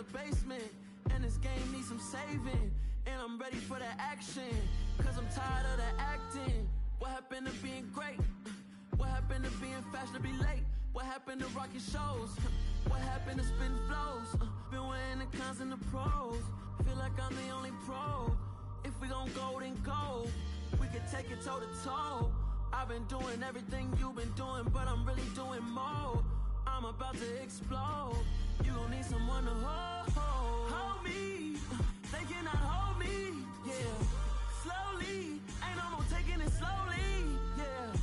the basement, and this game needs some saving. And I'm ready for the action, cause I'm tired of the acting. What happened to being great? What happened to being fashionably late? What happened to rocking shows? What happened to spin flows? Been weighing the cons and the pros. Feel like I'm the only pro. If we gon' go, then go. We could take it toe to toe. I've been doing everything you've been doing, but I'm really doing more. I'm about to explode. You gon' need someone to hold me. They cannot hold me, yeah. Slowly, ain't no more taking it slowly, yeah.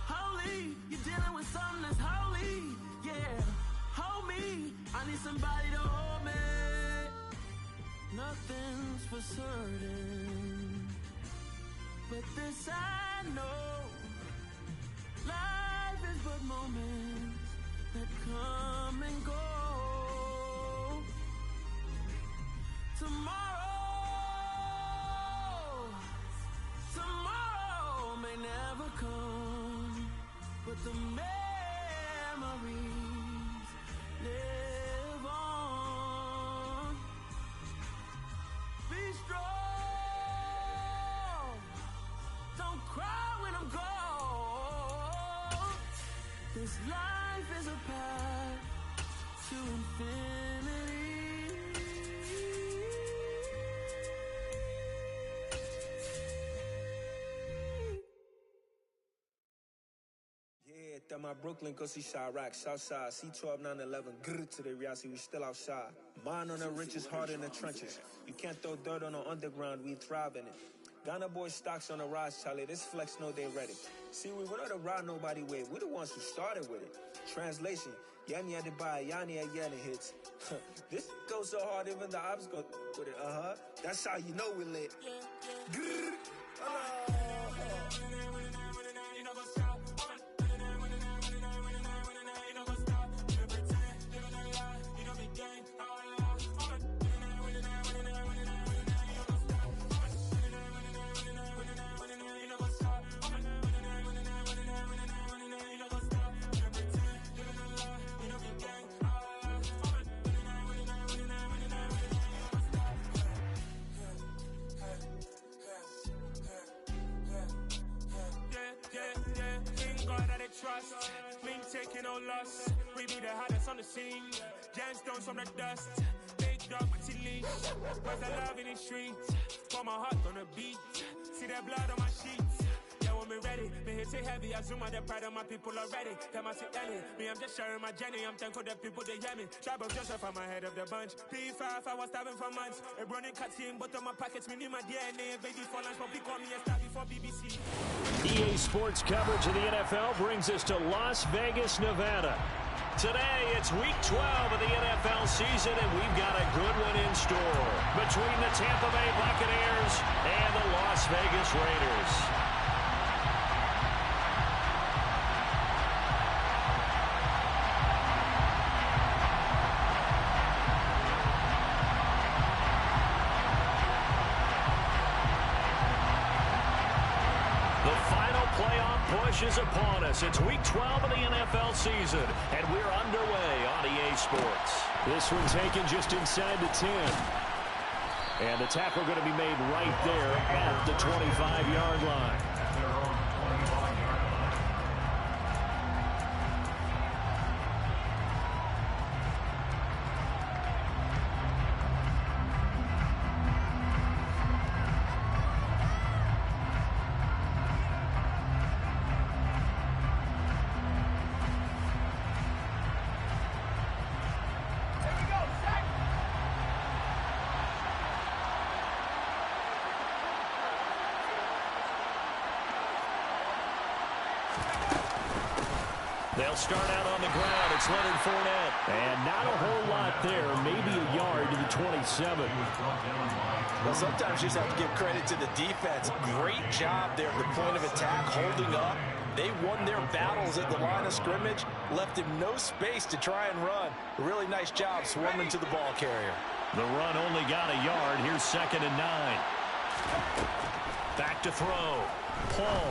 Holy, you're dealing with something that's holy, yeah. Hold me, I need somebody to hold me. Nothing's for certain, but this I know. Life is but moments that come and go. Tomorrow may never come, but the memories live on. Be strong, don't cry when I'm gone. This life is a path to infinity. Yeah, my Brooklyn, go see Chirac, Southside, C12, 911, grrr to the reality, we still outside. Mine on the riches, hard in the trenches. You can't throw dirt on the underground, we thrive in it. Ghana boys stocks on the rise, Charlie, this flex know they ready. See, we not to ride nobody with, we the ones who started with it. Translation, Yanni had to buy, Yanni had yelling hits. This goes so hard, even the ops go with it, That's how you know we lit. Grrr, trust, me taking no loss. We be the hottest on the scene. Gemstones from the dust. Big dog with the leash. Where's the love in the streets? Put my heart on the beat. See that blood on my sheets. Yeah, when me ready, me hit it heavy. I zoom out the pride of my people already. Them I see Ellie. Me, I'm just sharing my journey. I'm thankful the people they hear me. Tribe of Joseph, I'm ahead of the bunch. P5, I was starving for months. A running cutscene, but on my pockets, me need my DNA. Baby for lunch, but call me a star before BBC. EA Sports coverage of the NFL brings us to Las Vegas, Nevada. Today, it's Week 12 of the NFL season, and we've got a good one in store between the Tampa Bay Buccaneers and the Las Vegas Raiders. Is upon us. It's Week 12 of the NFL season, and we're underway on EA Sports. This one taken just inside the 10. And the tackle going to be made right there at the 25-yard line. They'll start out on the ground. It's Leonard Fournette. And not a whole lot there. Maybe a yard to the 27. Well, sometimes you just have to give credit to the defense. Great job there at the point of attack, holding up. They won their battles at the line of scrimmage, left him no space to try and run. A really nice job swarming to the ball carrier. The run only got a yard. Here's 2nd and 9. Back to throw. Paul.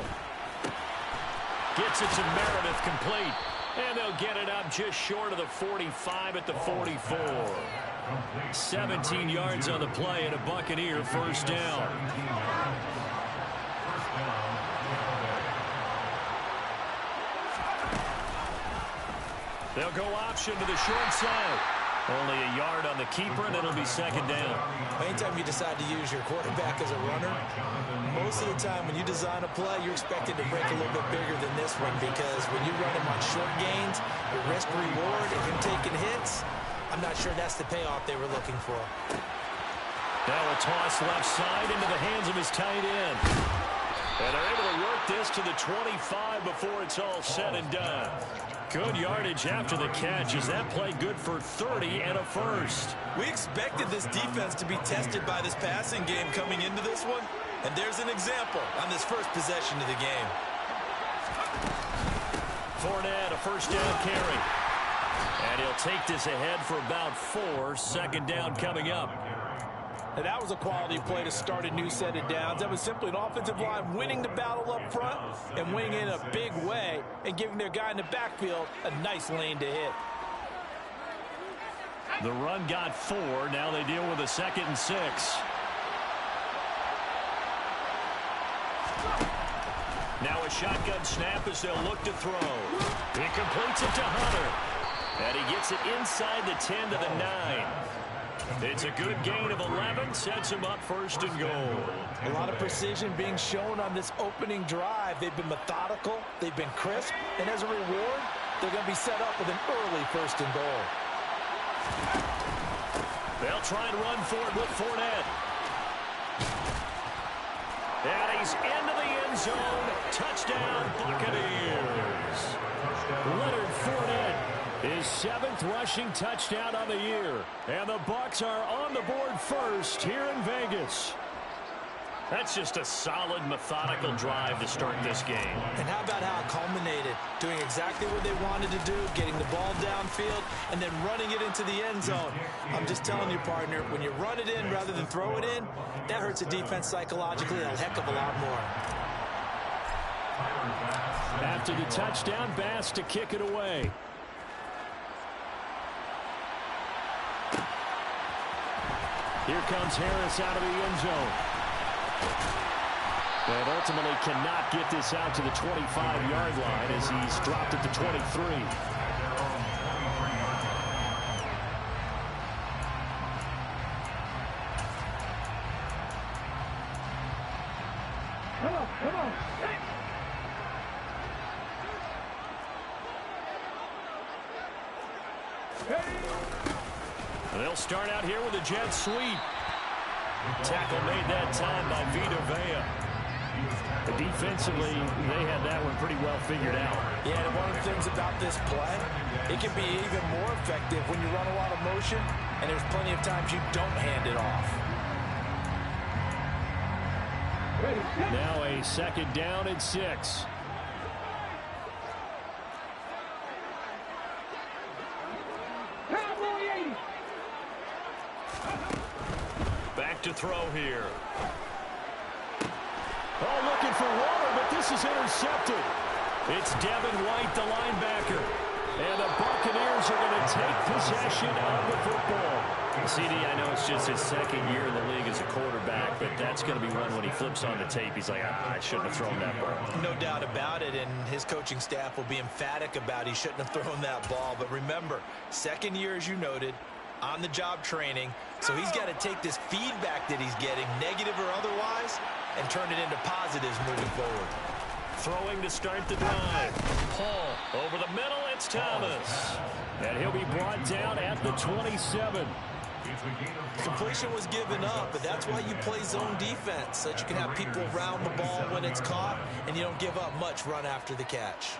Gets it to Meredith, complete. And they'll get it up just short of the 45 at the 44. 17 yards on the play and a Buccaneer first down. They'll go option to the short side. Only a yard on the keeper, and it'll be second down. Anytime you decide to use your quarterback as a runner, most of the time when you design a play, you're expected to break a little bit bigger than this one, because when you run him on short gains, your risk-reward of him taking hits, I'm not sure that's the payoff they were looking for. Now a toss left side into the hands of his tight end. And they're able to work this to the 25 before it's all said and done. Good yardage after the catch as that play good for 30 and a first. We expected this defense to be tested by this passing game coming into this one, and there's an example on this first possession of the game. Fournette, a first down carry. And he'll take this ahead for about 4. Second down coming up. And that was a quality play to start a new set of downs. That was simply an offensive line winning the battle up front and winning in a big way and giving their guy in the backfield a nice lane to hit. The run got 4. Now they deal with a 2nd and 6. Now a shotgun snap as they'll look to throw. He completes it to Hunter. And he gets it inside the 10 to the 9. It's a good gain of 11, sets him up first and goal. A lot of precision being shown on this opening drive. They've been methodical, they've been crisp, and as a reward, they're going to be set up with an early first and goal. They'll try and run for it with Fournette. And he's into the end zone. Touchdown, Buccaneers. Leonard Fournette, his 7th rushing touchdown of the year. And the Bucs are on the board first here in Vegas. That's just a solid, methodical drive to start this game. And how about how it culminated? Doing exactly what they wanted to do, getting the ball downfield, and then running it into the end zone. I'm just telling you, partner, when you run it in rather than throw it in, that hurts a defense psychologically a heck of a lot more. After the touchdown, Bass to kick it away. Here comes Harris out of the end zone. And ultimately cannot get this out to the 25-yard line as he's dropped at the 23. Come on. They'll start out here with a jet sweep. Tackle made that time by Vita Vea. Defensively, they had that one pretty well figured out. Yeah, and one of the things about this play, it can be even more effective when you run a lot of motion, and there's plenty of times you don't hand it off. Now a 2nd down and 6. Back to throw here. Oh, looking for water, but this is intercepted. It's Devin White, the linebacker. And the Buccaneers are going to take possession of the football. CD, I know it's just his 2nd year in the league as a quarterback, but that's going to be one when he flips on the tape. He's like, I shouldn't have thrown that ball. No doubt about it, and his coaching staff will be emphatic about he shouldn't have thrown that ball. But remember, 2nd year, as you noted, on-the-job training, so he's got to take this feedback that he's getting, negative or otherwise, and turn it into positives moving forward. Throwing to start the drive. Paul over the middle, it's Thomas. And he'll be brought down at the 27. Completion was given up, but that's why you play zone defense, so that you can have people around the ball when it's caught, and you don't give up much run after the catch.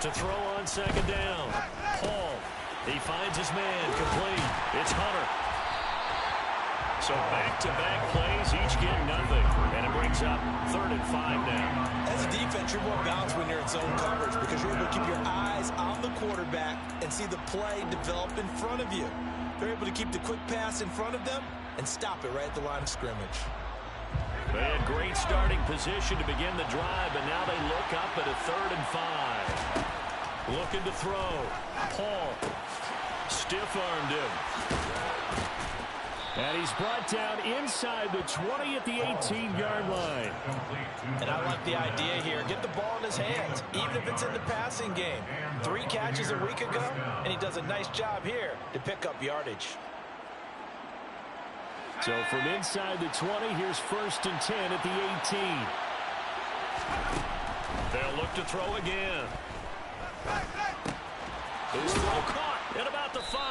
To throw on 2nd down. Paul, he finds his man, complete. It's Hunter. So back-to-back plays, each get nothing. And it brings up 3rd and 5 now. As a defense, you're more balanced when you're in zone coverage because you're able to keep your eyes on the quarterback and see the play develop in front of you. They're able to keep the quick pass in front of them and stop it right at the line of scrimmage. They had great starting position to begin the drive, and now they look up at a 3rd and 5. Looking to throw. Paul stiff-armed him. And he's brought down inside the 20 at the 18-yard line. And I like the idea here. Get the ball in his hands, even if it's in the passing game. 3 catches a week ago, and he does a nice job here to pick up yardage. So from inside the 20, here's 1st and 10 at the 18. They'll look to throw again. His throw caught at about the 5.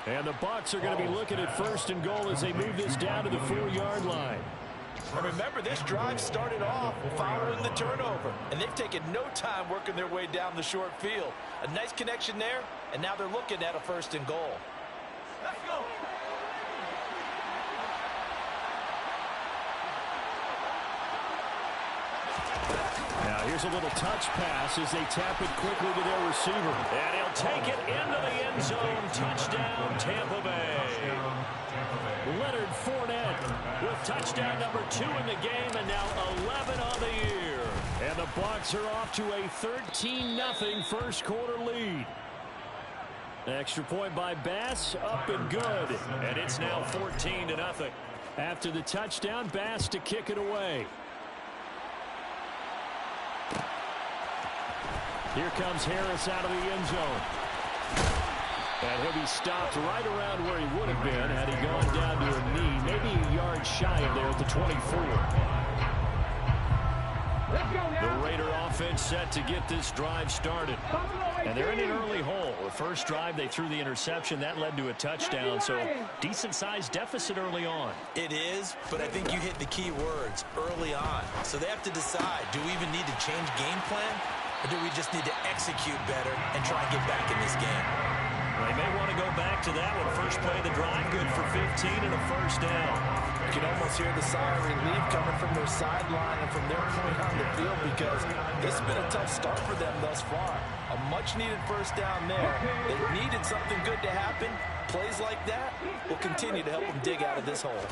And the Bucs are going to be looking at 1st and goal as they move this down to the 4-yard line. And remember, this drive started off following the turnover, and they've taken no time working their way down the short field. A nice connection there, and now they're looking at a 1st and goal. Let's go. Now here's a little touch pass as they tap it quickly to their receiver. And he'll take it into the end zone. Touchdown, Tampa Bay. Leonard Fournette with touchdown number 2 in the game, and now 11 on the year. And the Bucs are off to a 13-0 first quarter lead. Extra point by Bass, up and good. And it's now 14-0. After the touchdown, Bass to kick it away. Here comes Harris out of the end zone. And he'll be stopped right around where he would have been had he gone down to a knee, maybe a yard shy of there at the 24. The Raider offense set to get this drive started. And they're in an early hole. The first drive, they threw the interception. That led to a touchdown, so decent-sized deficit early on. It is, but I think you hit the key words, early on. So they have to decide, do we even need to change game plan? Or do we just need to execute better and try and get back in this game? They may want to go back to that one. First play of the drive, good for 15 and a 1st down. You can almost hear the sigh of relief coming from their sideline and from their point on the field because this has been a tough start for them thus far. A much-needed 1st down there. They needed something good to happen. Plays like that will continue to help them dig out of this hole.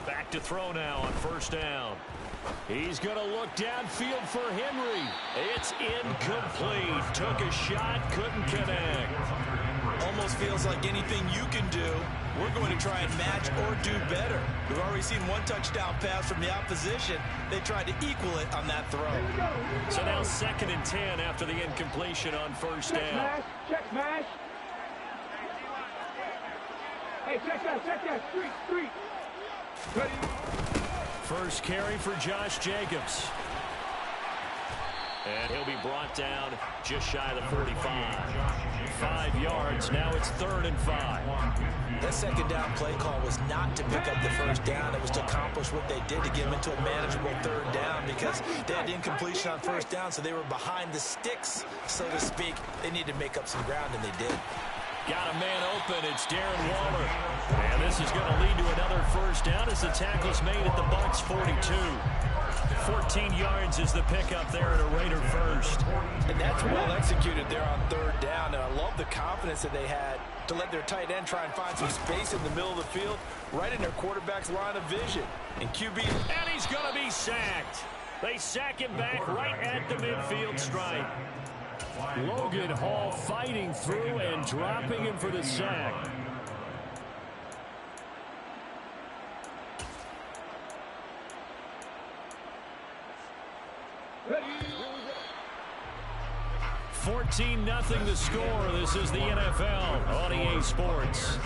Back to throw now on 1st down. He's going to look downfield for Henry. It's incomplete. Took a shot, couldn't connect. Almost feels like anything you can do, we're going to try and match or do better. We've already seen 1 touchdown pass from the opposition. They tried to equal it on that throw. So now 2nd and 10 after the incompletion on 1st down. Check smash. Hey, check that. Street. Ready. First carry for Josh Jacobs. And he'll be brought down just shy of the 45. 5 yards. Now it's 3rd and 5. That 2nd down play call was not to pick up the 1st down. It was to accomplish what they did to get them into a manageable 3rd down because they had incompletion on 1st down, so they were behind the sticks, so to speak. They needed to make up some ground, and they did. Got a man open. It's Darren Waller. And this is going to lead to another 1st down as the tackle's made at the Bucs 42. 14 yards is the pickup there at a Raider 1st. And that's well executed there on 3rd down. And I love the confidence that they had to let their tight end try and find some space in the middle of the field, right in their quarterback's line of vision. And QB... And he's going to be sacked. They sack him back right at the midfield stripe. Logan Hall fighting through and dropping him for the sack. Ready. 14-0 the score. This is the NFL on EA Sports.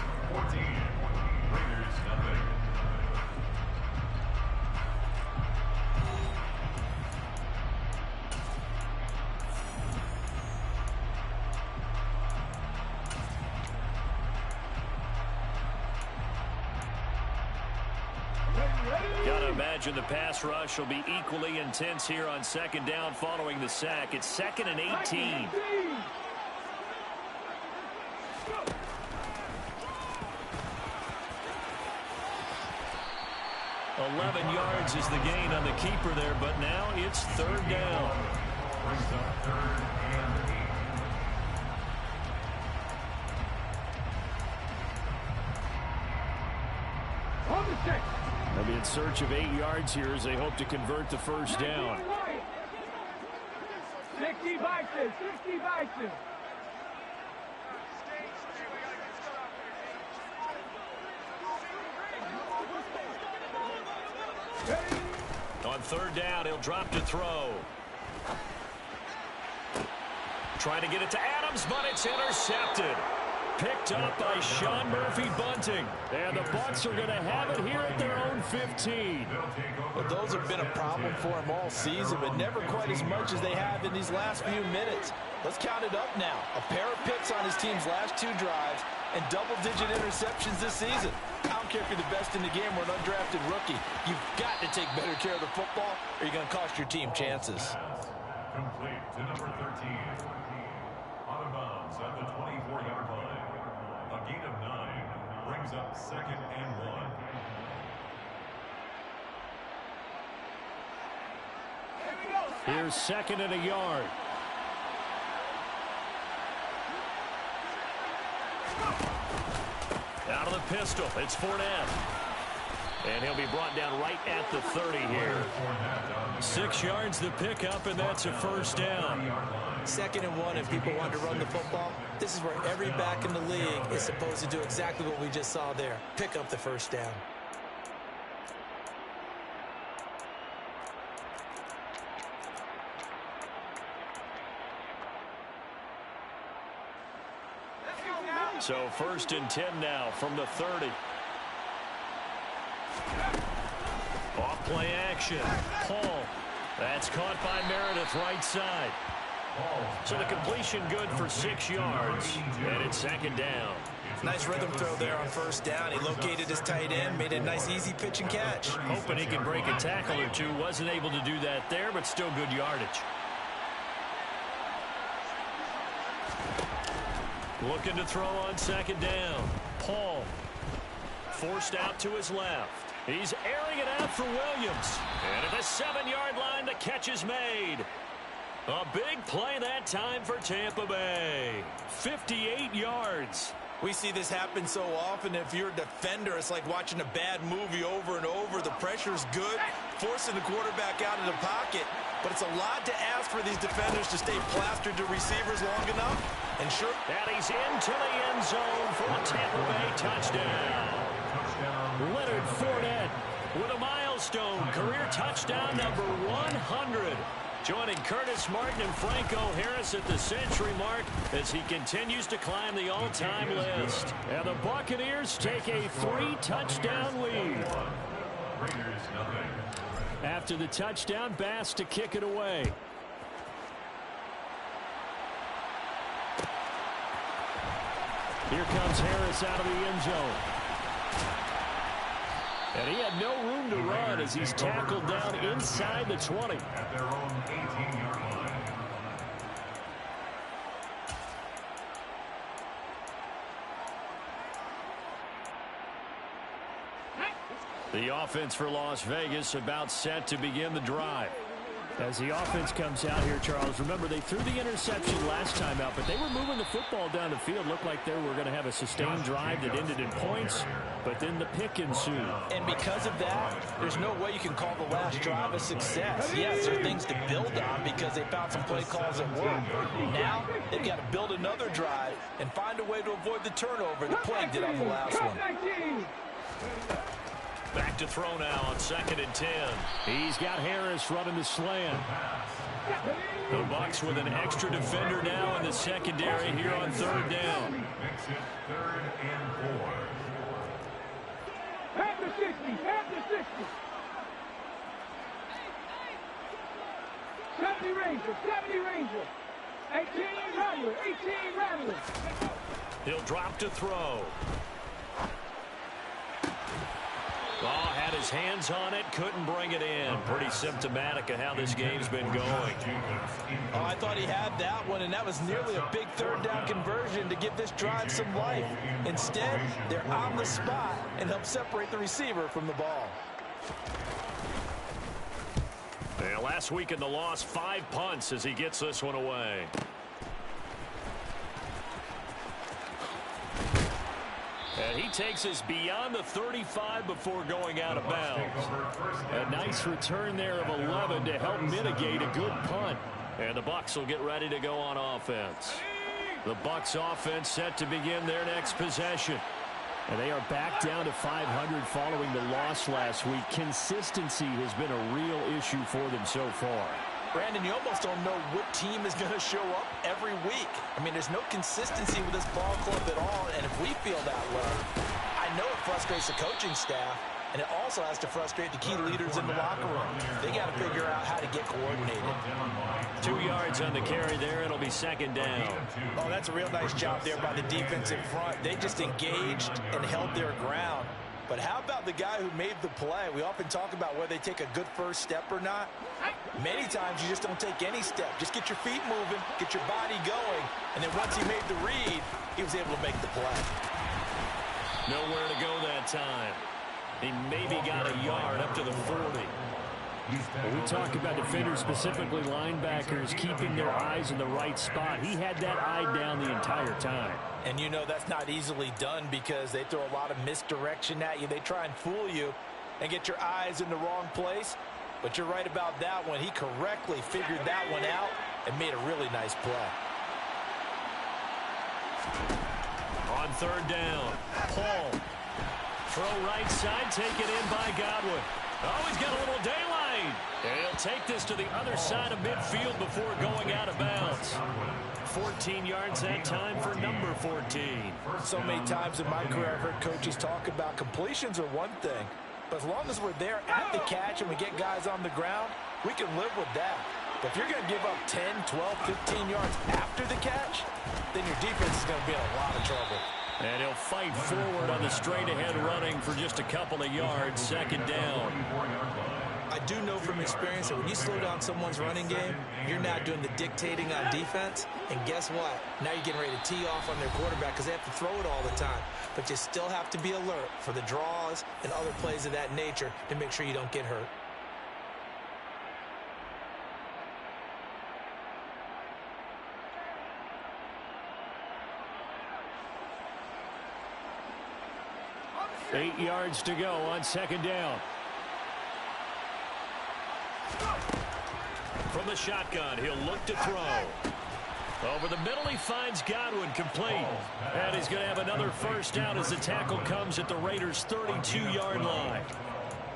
Gotta imagine the pass rush will be equally intense here on 2nd down following the sack. It's 2nd and 18. $11 yards is the gain on the keeper there, but now it's 3rd down. On the check. They'll be in search of 8 yards here as they hope to convert the first down. 60 Vikings, 60 Vikings. On third down, he'll drop to throw. Trying to get it to Adams, but it's intercepted. Picked up by Sean Murphy-Bunting. And the Bucs are going to have it here at their own 15. Well, those have been a problem for him all season, but never quite as much as they have in these last few minutes. Let's count it up now. A pair of picks on his team's last 2 drives and double-digit interceptions this season. I don't care if you're the best in the game or an undrafted rookie. You've got to take better care of the football or you're going to cost your team chances. Complete to number 13. Out of bounds at the 24-yard line. A gain of 9 brings up 2nd and 1. Here's 2nd and a yard. Out of the pistol, it's Fournette. And he'll be brought down right at the 30 here. 6 yards the pickup, and that's a first down. 2nd and 1, if people want to run the football, this is where every back in the league is supposed to do exactly what we just saw there. Pick up the first down. So 1st and 10 now from the 30. Off play action. Paul. That's caught by Meredith right side. So the completion good for 6 yards. And it's 2nd down. Nice rhythm throw there on 1st down. He located his tight end, made a nice easy pitch and catch. Hoping he can break a tackle or two. Wasn't able to do that there, but still good yardage. Looking to throw on 2nd down. Paul. Forced out to his left. He's airing it out for Williams. And at the 7-yard line, the catch is made. A big play that time for Tampa Bay. 58 yards. We see this happen so often. If you're a defender, it's like watching a bad movie over and over. The pressure's good, forcing the quarterback out of the pocket. But it's a lot to ask for these defenders to stay plastered to receivers long enough. And sure, and he's into the end zone for a Tampa Bay touchdown. Leonard Fournette with a milestone career touchdown number 100. Joining Curtis Martin and Franco Harris at the century mark as he continues to climb the all-time list. And the Buccaneers take a 3-touchdown lead. After the touchdown, Bass to kick it away. Here comes Harris out of the end zone. And he had no room to run as he's tackled down inside the 20. At their own 18-yard line. The offense for Las Vegas about set to begin the drive. As the offense comes out here, Charles, remember they threw the interception last time out, but they were moving the football down the field. Looked like they were going to have a sustained drive that ended in points, but then the pick ensued. And because of that, there's no way you can call the last drive a success. Yes, there are things to build on because they found some play calls that work. Now, they've got to build another drive and find a way to avoid the turnover the Plague did on the last one. Back to throw now on 2nd and 10. He's got Harris running the slant. The Bucs with an extra defender now in the secondary here on 3rd down. Makes it 3rd and 4. Back to 60, back to 60. 70 Ranger, 70 Ranger. 18 Rattler, 18 Rattler. He'll drop to throw. Oh, had his hands on it, couldn't bring it in. Pretty symptomatic of how this game's been going. Oh, I thought he had that one, and that was nearly a big 3rd down conversion to give this drive some life. Instead, they're on the spot and help separate the receiver from the ball. Yeah, last week in the loss, 5 punts as he gets this one away. And And he takes us beyond the 35 before going out of bounds. A nice return there of 11 to help mitigate a good punt. And the Bucs will get ready to go on offense. The Bucs offense set to begin their next possession. And they are back down to 500 following the loss last week. Consistency has been a real issue for them so far. Brandon, you almost don't know what team is going to show up every week. I mean, there's no consistency with this ball club at all, and if we feel that way, I know it frustrates the coaching staff, and it also has to frustrate the key leaders in the locker room. They got to figure out how to get coordinated. 2 yards on the carry there. It'll be second down. Oh, that's a real nice job there by the defensive front. They just engaged and held their ground. But how about the guy who made the play? We often talk about whether they take a good first step or not. Many times you just don't take any step. Just get your feet moving, get your body going, and then once he made the read, he was able to make the play. Nowhere to go that time. He maybe got a yard up to the 40. When we talk about defenders, specifically linebackers, keeping their eyes in the right spot. He had that eye down the entire time. And you know that's not easily done because they throw a lot of misdirection at you. They try and fool you and get your eyes in the wrong place. But you're right about that one. He correctly figured that one out and made a really nice play. On third down, Paul. Throw right side, taken in by Godwin. Oh, he's got a little daylight. And he'll take this to the other side of midfield before going out of bounds. 14 yards that time for number 14. So many times in my career, I've heard coaches talk about completions are one thing. But as long as we're there at the catch and we get guys on the ground, we can live with that. But if you're going to give up 10, 12, 15 yards after the catch, then your defense is going to be in a lot of trouble. And he'll fight forward on the straight-ahead running for just a couple of yards, second down. I do know from experience that when you slow down someone's running game, you're not doing the dictating on defense. And guess what? Now you're getting ready to tee off on their quarterback because they have to throw it all the time. But you still have to be alert for the draws and other plays of that nature to make sure you don't get hurt. Eight yards to go on second down. From the shotgun, he'll look to throw. Over the middle, he finds Godwin complete. And he's going to have another first down as the tackle comes at the Raiders' 32-yard line.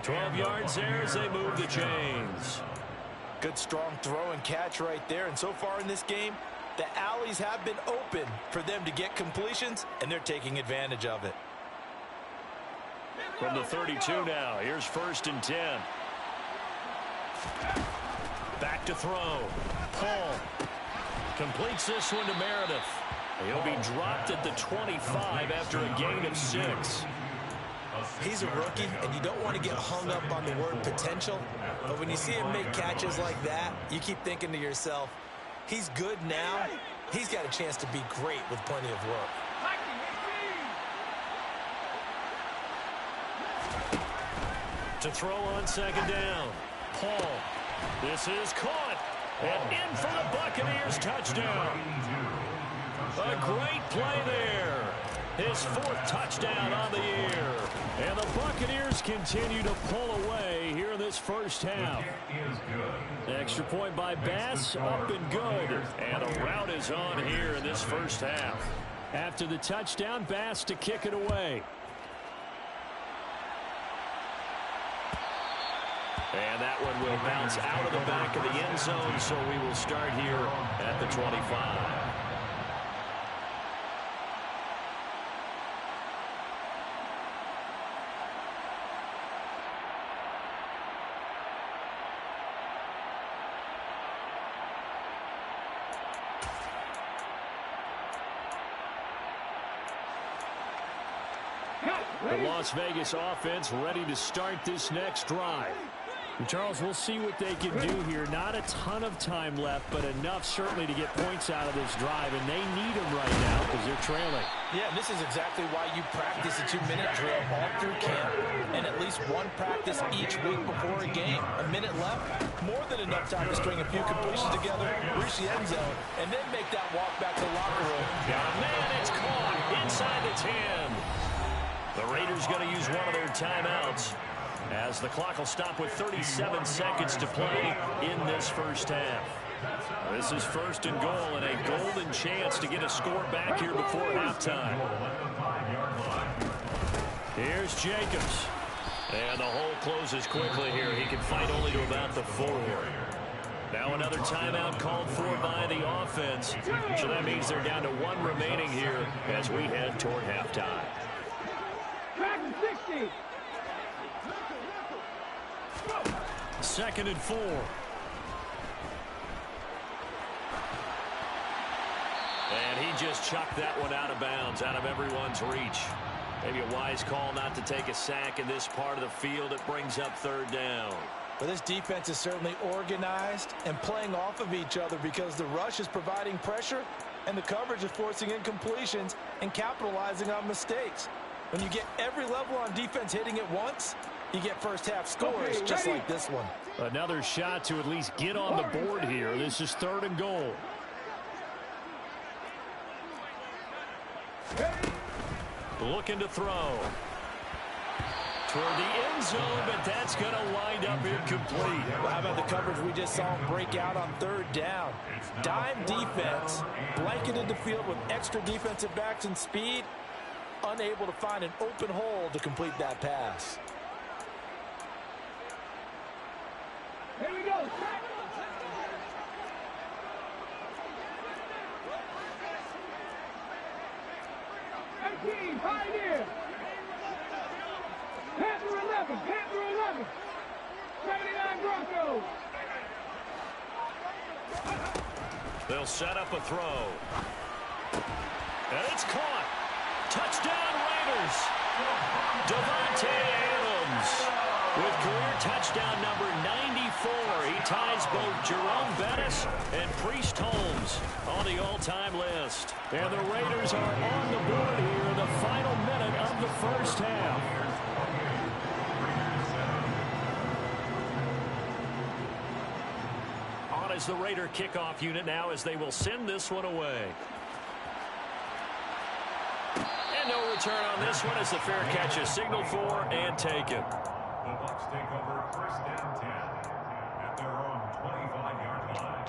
12 yards there as they move the chains. Good strong throw and catch right there. And so far in this game, the alleys have been open for them to get completions, and they're taking advantage of it. From the 32 now, here's first and 10. Back to throw. Paul completes this one to Meredith. He'll be dropped at the 25 after a gain of 6. He's a rookie, and you don't want to get hung up on the word potential. But when you see him make catches like that, you keep thinking to yourself, he's good now. He's got a chance to be great with plenty of work. To throw on second down. Paul. This is caught. And in for the Buccaneers touchdown. A great play there. His 4th touchdown on the year. And the Buccaneers continue to pull away here in this first half. Extra point by Bass, up and good. And a rout is on here in this first half. After the touchdown, Bass to kick it away. And that one will bounce out of the back of the end zone, so we will start here at the 25. The Las Vegas offense ready to start this next drive. And Charles, we'll see what they can do here. Not a ton of time left, but enough certainly to get points out of this drive, and they need them right now because they're trailing. Yeah, this is exactly why you practice a 2-minute drill all through camp and at least one practice each week before a game. A minute left, more than enough time to string a few completions together, reach the end zone, and then make that walk back to the locker room. Yeah, man, it's caught inside the 10. The Raiders going to use one of their timeouts as the clock will stop with 37 seconds to play in this first half. This is 1st and goal and a golden chance to get a score back here before halftime. Here's Jacobs. And the hole closes quickly here. He can fight only to about the 4. Now another timeout called for by the offense. So that means they're down to 1 remaining here as we head toward halftime. 60. 2nd and 4. And he just chucked that one out of bounds, out of everyone's reach. Maybe a wise call not to take a sack in this part of the field. It brings up 3rd down. Well, this defense is certainly organized and playing off of each other because the rush is providing pressure and the coverage is forcing incompletions and capitalizing on mistakes. When you get every level on defense hitting at once, you get first half scores just like this one. Another shot to at least get on the board here. This is 3rd and goal. Looking to throw. Toward the end zone, but that's going to wind up incomplete. Well, how about the coverage we just saw him break out on 3rd down? Dime defense, blanketed the field with extra defensive backs and speed, unable to find an open hole to complete that pass. Here we go. Pioneer. Panther 11. Panther 11. 79 Broncos. They'll set up a throw. And it's caught. Touchdown Raiders. Devontae Adams with career touchdown number 94. He ties both Jerome Bettis and Priest Holmes on the all-time list. And the Raiders are on the board here in the final minute of the first half. On is the Raider kickoff unit now as they will send this one away. And no return on this one as the fair catch is signaled for and taken. The Bucs take over 1st and 10 at their own 25-yard line.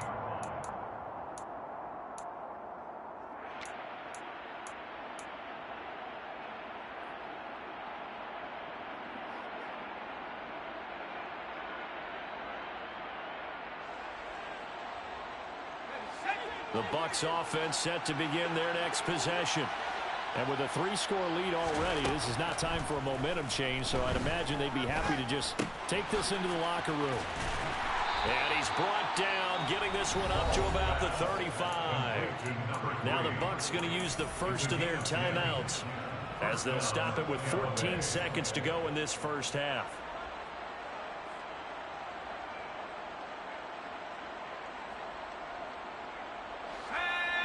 The Bucs offense set to begin their next possession. And with a 3-score lead already, this is not time for a momentum change, so I'd imagine they'd be happy to just take this into the locker room. And he's brought down, getting this one up to about the 35. Now the Bucs going to use the first of their timeouts as they'll stop it with 14 seconds to go in this first half.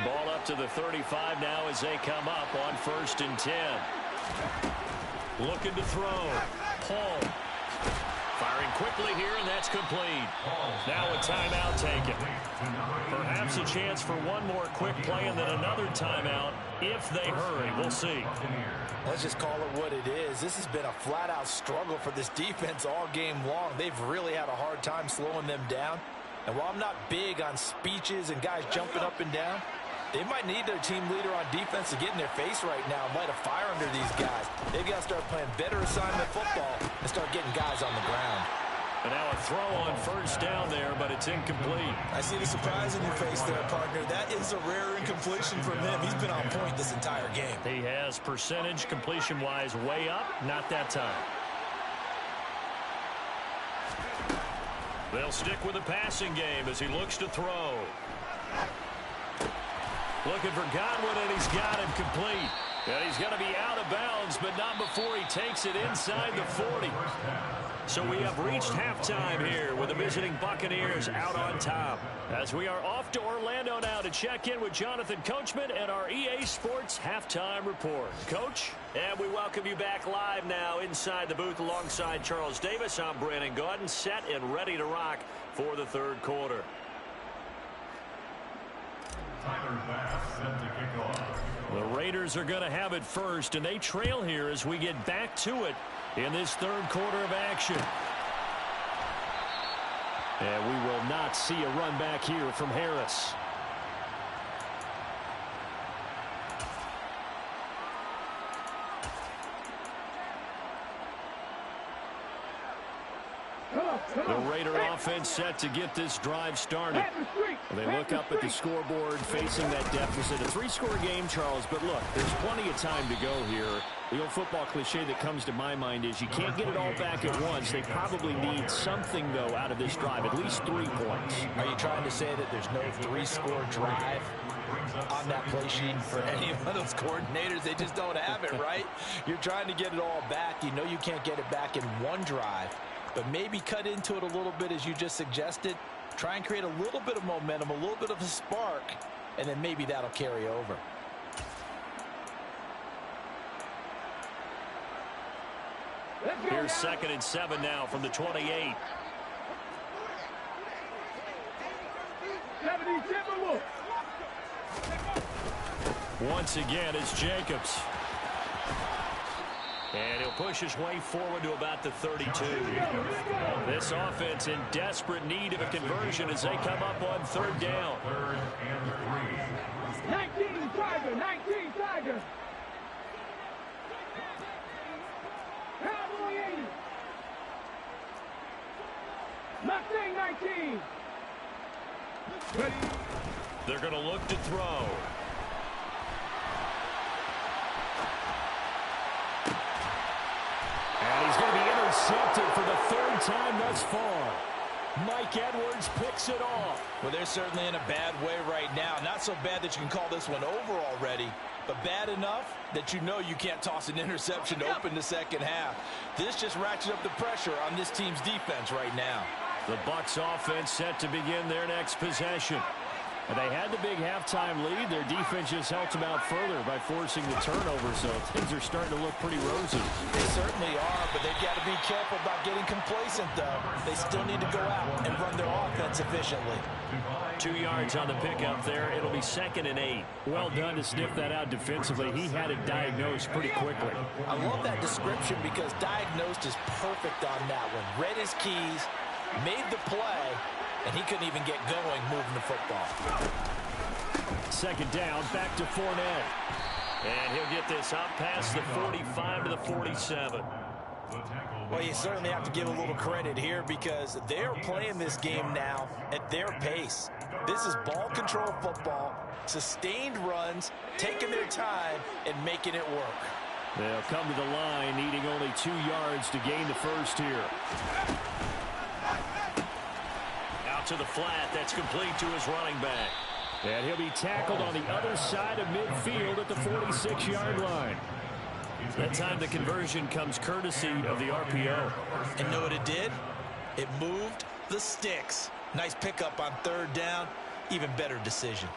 Ball up to the 35 now as they come up on 1st and 10. Looking to throw. Paul. Firing quickly here, and that's complete. Now a timeout taken. Perhaps a chance for one more quick play and then another timeout if they hurry. We'll see. Let's just call it what it is. This has been a flat-out struggle for this defense all game long. They've really had a hard time slowing them down. And while I'm not big on speeches and guys jumping up and down, they might need their team leader on defense to get in their face right now and light a fire under these guys. They've got to start playing better assignment football and start getting guys on the ground. And now a throw on 1st down there, but it's incomplete. I see the surprise in your face there, partner. That is a rare incompletion from him. He's been on point this entire game. He has percentage completion-wise way up, not that time. They'll stick with the passing game as he looks to throw. Looking for Godwin, and he's got him complete. And he's going to be out of bounds, but not before he takes it inside the 40. So we have reached halftime here with the visiting Buccaneers out on top. As we are off to Orlando now to check in with Jonathan Coachman and our EA Sports Halftime Report. Coach, and we welcome you back live now inside the booth alongside Charles Davis. I'm Brandon Gaudin, set and ready to rock for the 3rd quarter. Tyler Bass set to kick off. The Raiders are going to have it first, and they trail here as we get back to it in this third quarter of action. And we will not see a run back here from Harris. The Raider offense set to get this drive started. They look up at the scoreboard facing that deficit. A 3-score game, Charles, but look, there's plenty of time to go here. The old football cliche that comes to my mind is you can't get it all back at once. They probably need something, though, out of this drive, at least 3 points. Are you trying to say that there's no 3-score drive on that play sheet for any of those coordinators? They just don't have it, right? You're trying to get it all back. You know you can't get it back in one drive. But maybe cut into it a little bit as you just suggested. Try and create a little bit of momentum, a little bit of a spark, and then maybe that'll carry over. Here's 2nd and 7 now from the 28. Once again, it's Jacobs. And he'll push his way forward to about the 32. This offense in desperate need of a conversion as they come up on 3rd down. 3rd and 3. 19 Tiger, 19 Tiger. Cowboy 80. Mustang 19. They're going to look to throw. And he's going to be intercepted for the 3rd time thus far. Mike Edwards picks it off. Well, they're certainly in a bad way right now. Not so bad that you can call this one over already, but bad enough that you know you can't toss an interception to open the second half. This just ratchets up the pressure on this team's defense right now. The Bucs offense set to begin their next possession. And they had the big halftime lead. Their defense just helped them out further by forcing the turnover, so things are starting to look pretty rosy. They certainly are, but they've got to be careful about getting complacent, though. They still need to go out and run their offense efficiently. 2 yards on the pickup there. It'll be 2nd and 8. Well done to sniff that out defensively. He had it diagnosed pretty quickly. I love that description because diagnosed is perfect on that one. Read his keys, made the play, and he couldn't even get going moving the football. 2nd down, back to Fournette. And he'll get this up past the 45 to the 47. Well, you certainly have to give a little credit here because they're playing this game now at their pace. This is ball control football, sustained runs, taking their time, and making it work. They'll come to the line, needing only 2 yards to gain the first here. Out to the flat. That's complete to his running back. And he'll be tackled on the other side of midfield at the 46-yard line. That time the conversion comes courtesy of the RPO. And know what it did? It moved the sticks. Nice pickup on 3rd down. Even better decision.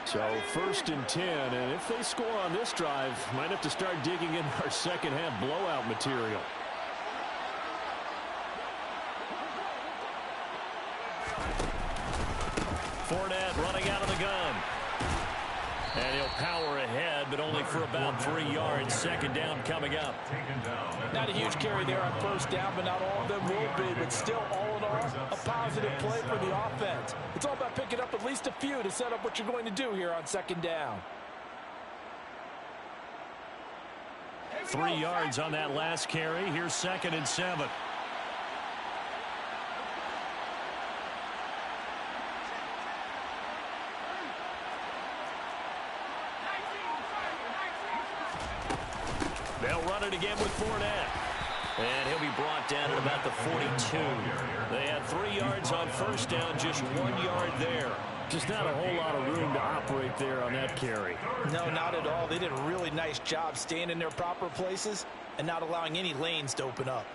So 1st and 10, and if they score on this drive, might have to start digging in our second half blowout material. Fournette running out of the gun. And he'll power ahead, but only for about 3 yards. 2nd down coming up. Not a huge carry there on 1st down, but not all of them will be. But still, all in all, a positive play for the offense. It's all about picking up at least a few to set up what you're going to do here on 2nd down. 3 yards on that last carry. Here's 2nd and 7. They'll run it again with Fournette. And he'll be brought down at about the 42. They had 3 yards on 1st down, just 1 yard there. Just not a whole lot of room to operate there on that carry. No, not at all. They did a really nice job staying in their proper places and not allowing any lanes to open up.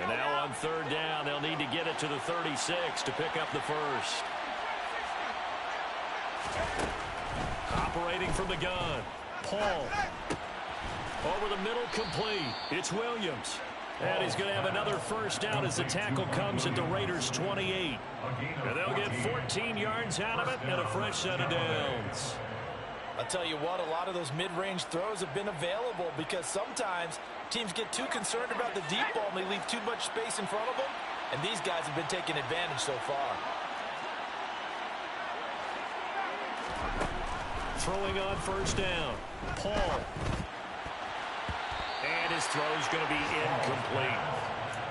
And now on 3rd down, they'll need to get it to the 36 to pick up the first. Operating from the gun. Paul. Over the middle, complete. It's Williams. And he's going to have another first down as the tackle comes at the Raiders' 28. And they'll get 14 yards out of it and a fresh set of downs. I'll tell you what, a lot of those mid-range throws have been available because sometimes teams get too concerned about the deep ball and they leave too much space in front of them. And these guys have been taking advantage so far. Throwing on first down. Paul. And his throw is going to be incomplete.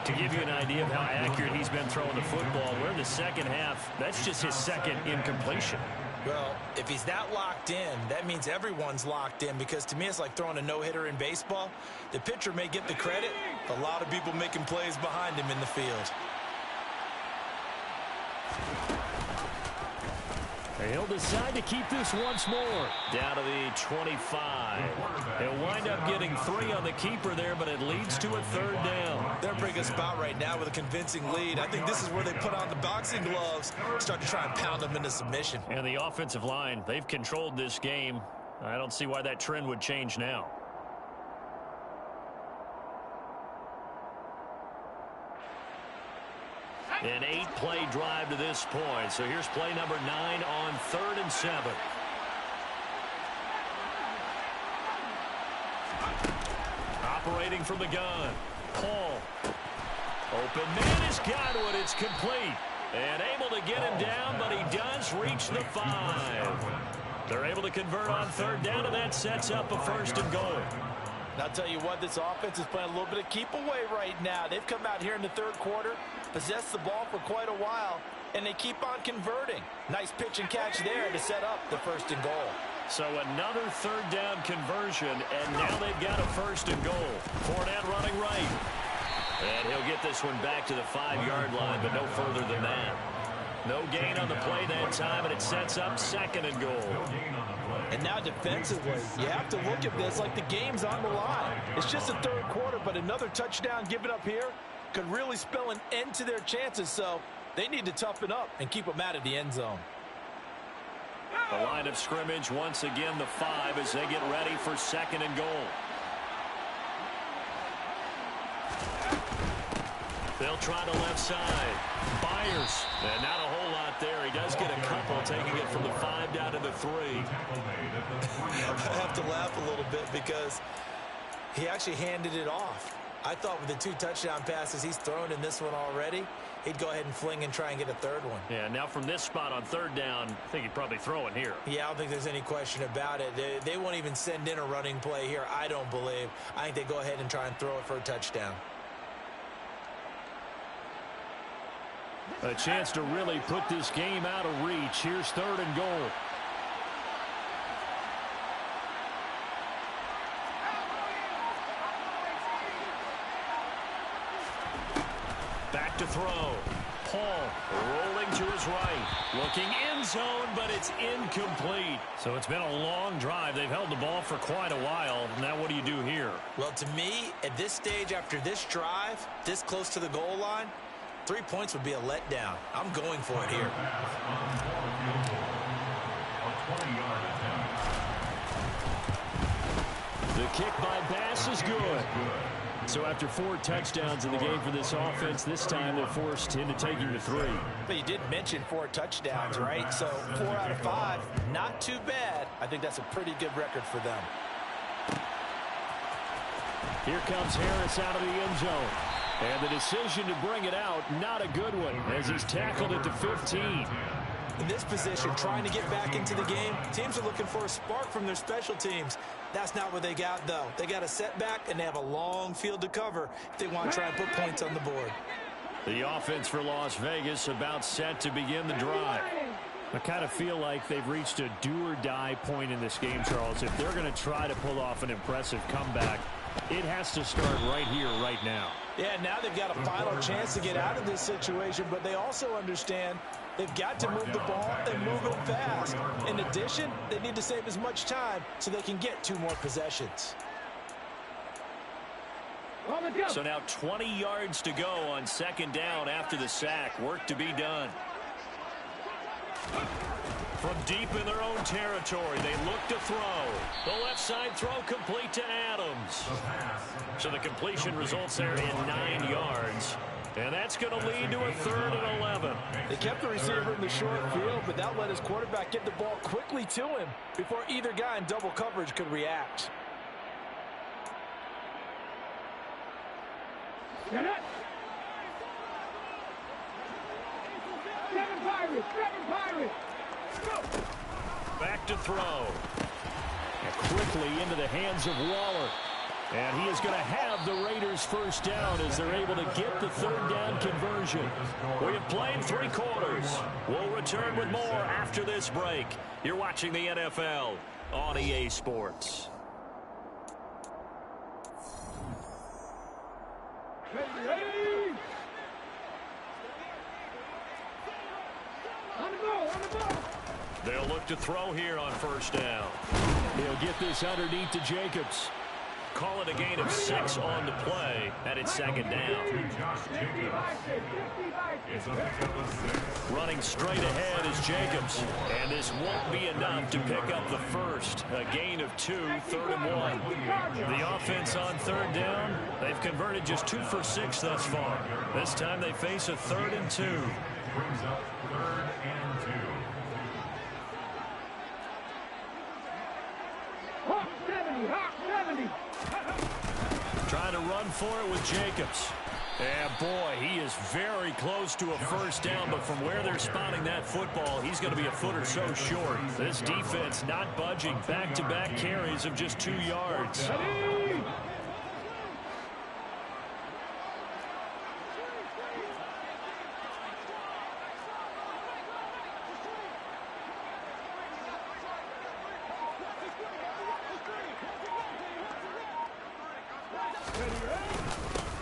To give you an idea of how accurate he's been throwing the football, we're in the second half. That's just his second incompletion. Well, if he's that locked in, that means everyone's locked in, because to me it's like throwing a no-hitter in baseball. The pitcher may get the credit, but a lot of people making plays behind him in the field. He'll decide to keep this once more. Down to the 25. He'll wind up getting 3 on the keeper there, but it leads to a third down. They're in a pretty good spot right now with a convincing lead. I think this is where they put on the boxing gloves, start to try and pound them into submission. And the offensive line, they've controlled this game. I don't see why that trend would change now. An 8-play drive to this point. So here's play number 9 on 3rd and 7. Operating from the gun. Paul. Open man has got one. It's complete. And able to get him down, but he does reach the 5. They're able to convert on 3rd down, and that sets up a 1st and goal. And I'll tell you what, this offense is playing a little bit of keep away right now. They've come out here in the 3rd quarter, possessed the ball for quite a while, and they keep on converting. Nice pitch and catch there to set up the 1st and goal. So another 3rd down conversion, and now they've got a 1st and goal. Fournette running right. And he'll get this one back to the 5-yard line, but no further than that. No gain on the play that time, and it sets up 2nd and goal. And now defensively, you have to look at this like the game's on the line. It's just the 3rd quarter, but another touchdown given up here could really spell an end to their chances, so they need to toughen up and keep them out of the end zone. The line of scrimmage, once again, the 5 as they get ready for 2nd and goal. They'll try the left side. Byers. And not a whole lot there. He does get a couple, taking it from the 5 down to the 3. I have to laugh a little bit because he actually handed it off. I thought with the 2 touchdown passes he's thrown in this one already, he'd go ahead and fling and try and get a 3rd one. Yeah, now from this spot on 3rd down, I think he'd probably throw it here. Yeah, I don't think there's any question about it. They won't even send in a running play here, I don't believe. I think they go ahead and try and throw it for a touchdown. A chance to really put this game out of reach. Here's 3rd and goal. Back to throw. Paul rolling to his right. Looking end zone, but it's incomplete. So it's been a long drive. They've held the ball for quite a while. Now what do you do here? Well, to me, at this stage after this drive, this close to the goal line, 3 points would be a letdown. I'm going for it here. The kick by Bass is good. So after 4 touchdowns in the game for this offense, this time they're forced into taking the 3. But you did mention 4 touchdowns, right? So 4 out of 5, not too bad. I think that's a pretty good record for them. Here comes Harris out of the end zone. And the decision to bring it out, not a good one, as he's tackled at the 15. In this position, trying to get back into the game, teams are looking for a spark from their special teams. That's not what they got, though. They got a setback, and they have a long field to cover if they want to try and put points on the board. The offense for Las Vegas about set to begin the drive. I kind of feel like they've reached a do-or-die point in this game, Charles. If they're going to try to pull off an impressive comeback, it has to start right here, right now. Yeah, now they've got a final chance to get out of this situation, but they also understand they've got to move the ball and move it fast. In addition, they need to save as much time so they can get 2 more possessions. So now 20 yards to go on 2nd down after the sack. Work to be done. From deep in their own territory, they look to throw. The left side throw complete to Adams. So the completion results there in 9 yards. And that's going to lead to a 3rd and 11. They kept the receiver in the short field, but that let his quarterback get the ball quickly to him before either guy in double coverage could react. Get it! 7 Pirates! 7 Pirates! Go! Back to throw. And quickly into the hands of Waller. And he is going to have the Raiders first down as they're able to get the 3rd down conversion. We have played 3 quarters. We'll return with more after this break. You're watching the NFL on EA Sports. Ready! On the ball! On the ball! They'll look to throw here on first down. He'll get this underneath to Jacobs. Call it a gain of 6 on the play, and it's 2nd down. Running straight ahead is Jacobs, and this won't be enough to pick up the first. A gain of 2, 3rd and 1. The offense on 3rd down, they've converted just 2 for 6 thus far. This time they face a 3rd and 2. Brings up 3rd and 2. Hawk 70! Hawk 70! Trying to run for it with Jacobs. And boy, he is very close to a first down, but from where they're spotting that football, he's going to be a foot or so short. This defense not budging. Back-to-back carries of just 2 yards. Ready!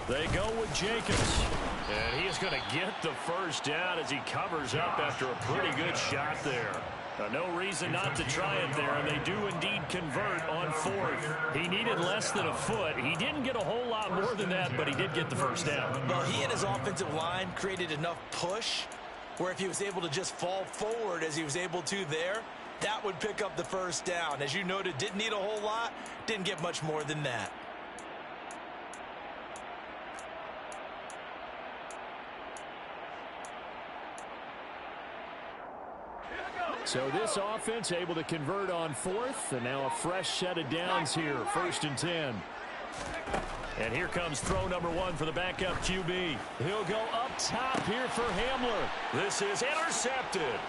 They go with Jacobs. And he is going to get the first down as he covers up after a pretty good shot there. No reason not to try it there, and they do indeed convert on 4th. He needed less than a foot. He didn't get a whole lot more than that, but he did get the first down. Well, he and his offensive line created enough push where if he was able to just fall forward as he was able to there, that would pick up the first down. As you noted, didn't need a whole lot, didn't get much more than that. So this offense able to convert on 4th, and now a fresh set of downs here, 1st and 10. And here comes throw number 1 for the backup QB. He'll go up top here for Hamler. This is intercepted.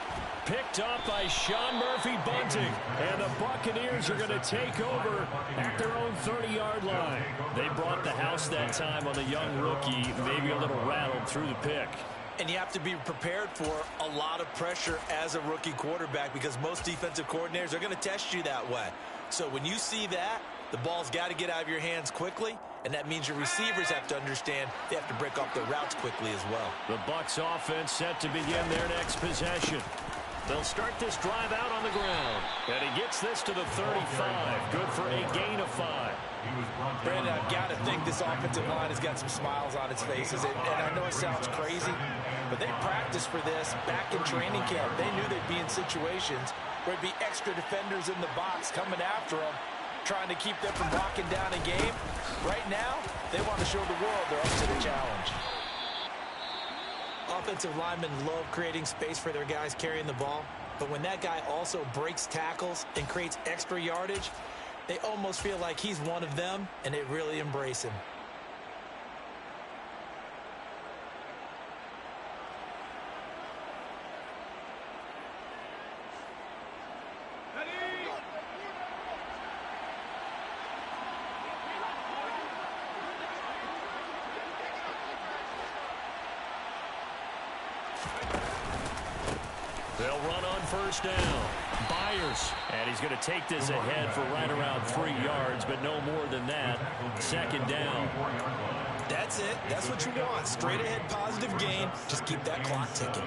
Picked up by Sean Murphy-Bunting. And the Buccaneers are going to take over at their own 30-yard line. They brought the house that time on the young rookie, maybe a little rattled through the pick. And you have to be prepared for a lot of pressure as a rookie quarterback because most defensive coordinators are going to test you that way. So when you see that, the ball's got to get out of your hands quickly, and that means your receivers have to understand they have to break off their routes quickly as well. The Bucs offense set to begin their next possession. They'll start this drive out on the ground. And he gets this to the 35. Good for a gain of 5. Brandon, I've got to think this offensive line has got some smiles on its faces. And I know it sounds crazy, but they practiced for this back in training camp. They knew they'd be in situations where it'd be extra defenders in the box coming after them, trying to keep them from locking down a game. Right now, they want to show the world they're up to the challenge. Offensive linemen love creating space for their guys carrying the ball, but when that guy also breaks tackles and creates extra yardage, they almost feel like he's one of them, and they really embrace him. They'll run on first down. Byers, and he's going to take this ahead for right around 3 yards, but no more than that. 2nd down. That's it. That's what you want. Straight ahead positive gain. Just keep that clock ticking.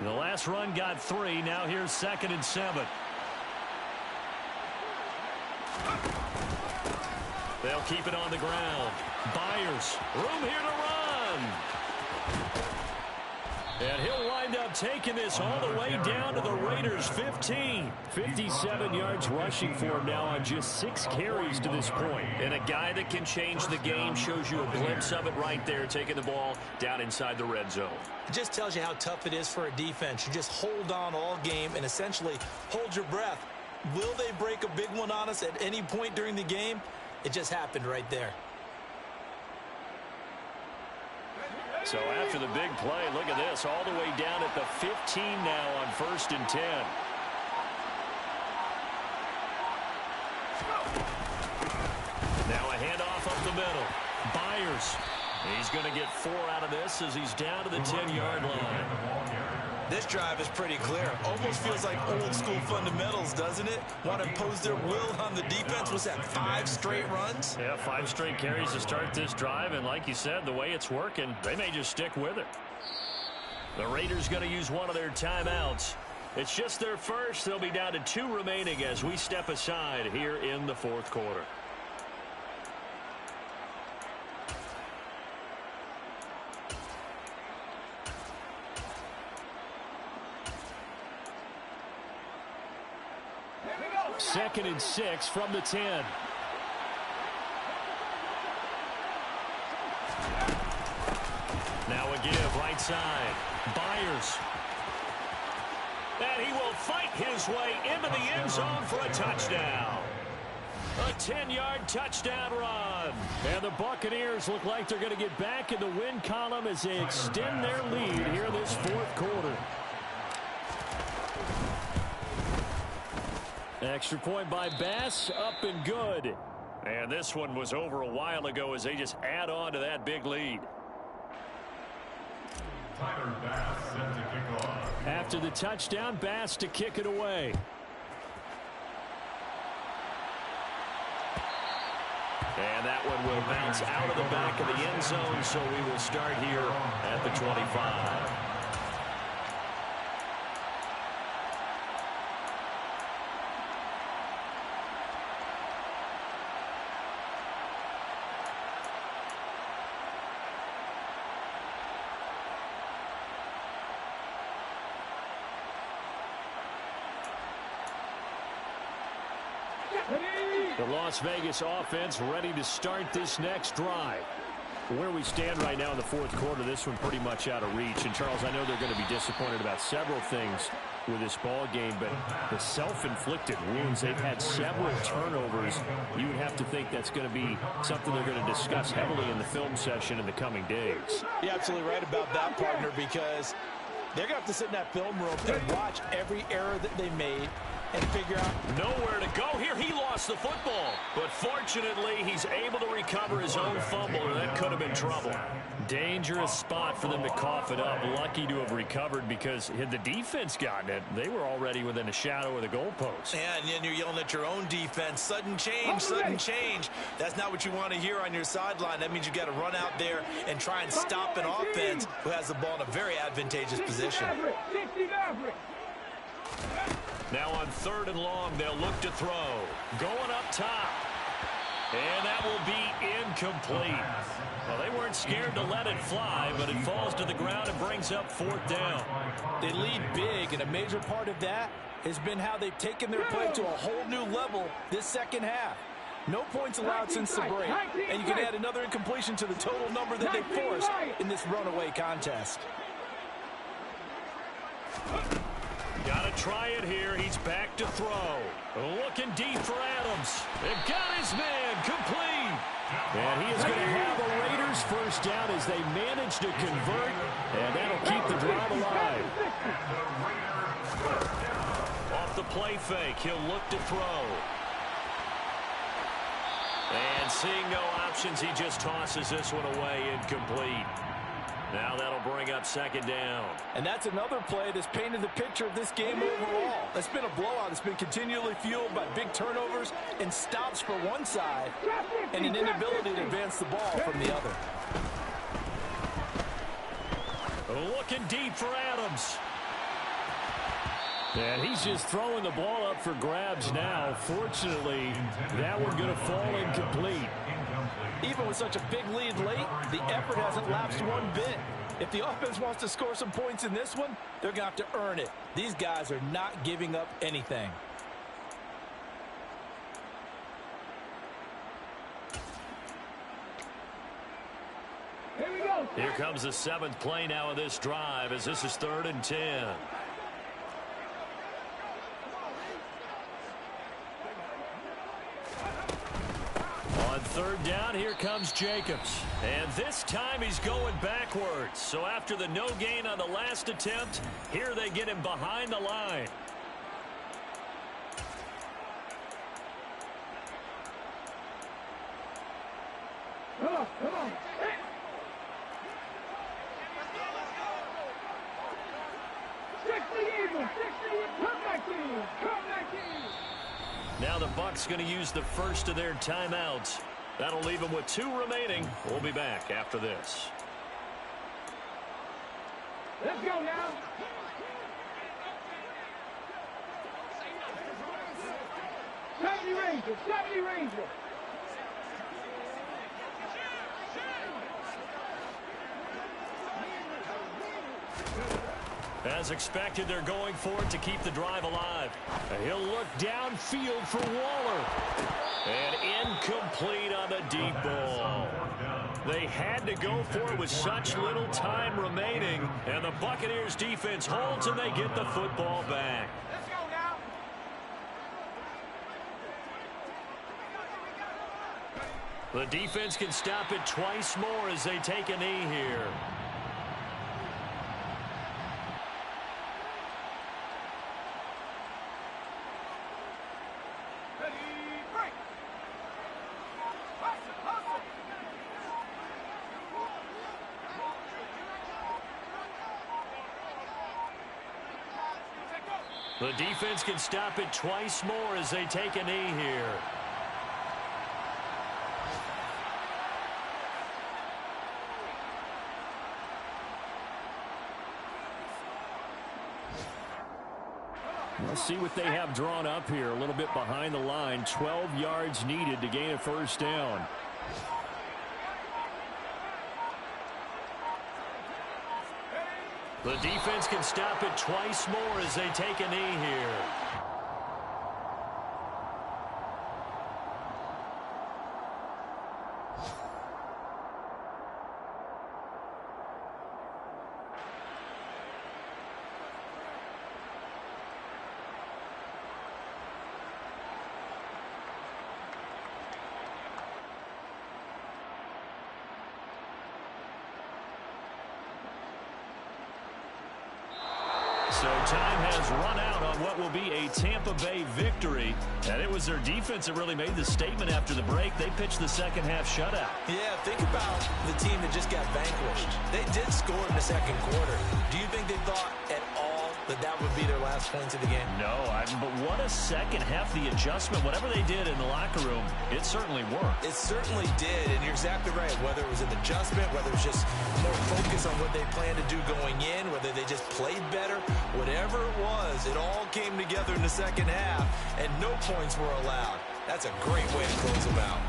The last run got 3. Now here's 2nd and 7. They'll keep it on the ground. Byers, room here to run. And he'll wind up taking this all the way down to the Raiders' 15. 57 yards rushing for him now on just 6 carries to this point. And a guy that can change the game, shows you a glimpse of it right there, taking the ball down inside the red zone. It just tells you how tough it is for a defense. You just hold on all game and essentially hold your breath. Will they break a big one on us at any point during the game? It just happened right there. So after the big play, look at this, all the way down at the 15 now on 1st and 10. Now a handoff up the middle. Byers. He's going to get 4 out of this as he's down to the 10-yard line. This drive is pretty clear. Almost feels like old school fundamentals, doesn't it? Want to impose their will on the defense. Was that 5 straight runs? Yeah, 5 straight carries to start this drive. And like you said, the way it's working, they may just stick with it. The Raiders going to use one of their timeouts. It's just their first. They'll be down to 2 remaining as we step aside here in the 4th quarter. Second and 6 from the 10. Now a give right side. Byers. And he will fight his way into the end zone for a touchdown. A 10-yard touchdown run. And the Buccaneers look like they're going to get back in the win column as they extend their lead here in this 4th quarter. Extra point by Bass, up and good. And this one was over a while ago as they just add on to that big lead. Tyler Bass set to kick off. After the touchdown, Bass to kick it away. And that one will bounce out of the back of the end zone, so we will start here at the 25. The Las Vegas offense ready to start this next drive. Where we stand right now in the 4th quarter, this one pretty much out of reach. And, Charles, I know they're going to be disappointed about several things with this ball game, but the self-inflicted wounds, they've had several turnovers. You would have to think that's going to be something they're going to discuss heavily in the film session in the coming days. You're absolutely right about that, partner, because they're going to have to sit in that film room and watch every error that they made and figure out nowhere to go here. He lost the football, but fortunately he's able to recover his own fumble, or that could have been trouble. Dangerous spot for them to cough it up. Lucky to have recovered, because had the defense gotten it, they were already within a shadow of the goalpost. Yeah, and then you're yelling at your own defense. Sudden change, sudden change. That's not what you want to hear on your sideline. That means you've got to run out there and try and stop an offense who has the ball in a very advantageous position. Now on 3rd and long, they'll look to throw. Going up top. And that will be incomplete. Well, they weren't scared to let it fly, but it falls to the ground and brings up 4th down. They lead big, and a major part of that has been how they've taken their play to a whole new level this second half. No points allowed since the break, and you can add another incompletion to the total number that they forced in this runaway contest. Got to try it here. He's back to throw. Looking deep for Adams. They've got his man complete. And he is going to have a Raiders first down as they manage to convert. And that'll keep the drive alive. Off the play fake, he'll look to throw. And seeing no options, he just tosses this one away, incomplete. Now that'll bring up 2nd down. And that's another play that's painted the picture of this game overall. It's been a blowout. It's been continually fueled by big turnovers and stops for one side and an inability to advance the ball from the other. Looking deep for Adams. And he's just throwing the ball up for grabs now. Fortunately, that one going to fall incomplete. Even with such a big lead late, the effort hasn't lapsed one bit. If the offense wants to score some points in this one, they're going to have to earn it. These guys are not giving up anything. Here we go. Here comes the 7th play now of this drive as this is 3rd and 10. On 3rd down, here comes Jacobs. And this time he's going backwards. So after the no gain on the last attempt, here they get him behind the line. Come on, come on. Now the Bucs going to use the first of their timeouts. That'll leave them with 2 remaining. We'll be back after this. Let's go now. Seventy Ranger. As expected, they're going for it to keep the drive alive. He'll look downfield for Waller. And incomplete on the deep ball. They had to go for it with such little time remaining. And the Buccaneers defense holds and they get the football back. Let's go now. The defense can stop it twice more as they take a knee here. The defense can stop it twice more as they take a knee here. Let's see what they have drawn up here. A little bit behind the line. 12 yards needed to gain a 1st down. The defense can stop it twice more as they take a knee here. So time has run out on what will be a Tampa Bay victory. And it was their defense that really made the statement after the break. They pitched the second half shutout. Yeah, think about the team that just got vanquished. They did score in the 2nd quarter. Do you think they thought at all that that would be their last points of the game? No, but what a second half. The adjustment, whatever they did in the locker room, it certainly worked. It certainly did, and you're exactly right. Whether it was an adjustment, whether it was just more focus on what they planned to do going in, whether they just played better, whatever it was, it all came together in the second half, and no points were allowed. That's a great way to close them out.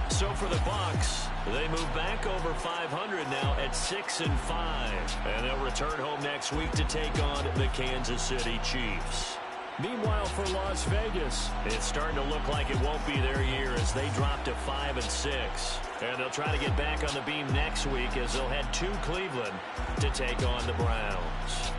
So for the Bucs, they move back over 500 now at 6-5. And they'll return home next week to take on the Kansas City Chiefs. Meanwhile, for Las Vegas, it's starting to look like it won't be their year as they drop to 5-6. And they'll try to get back on the beam next week as they'll head to Cleveland to take on the Browns.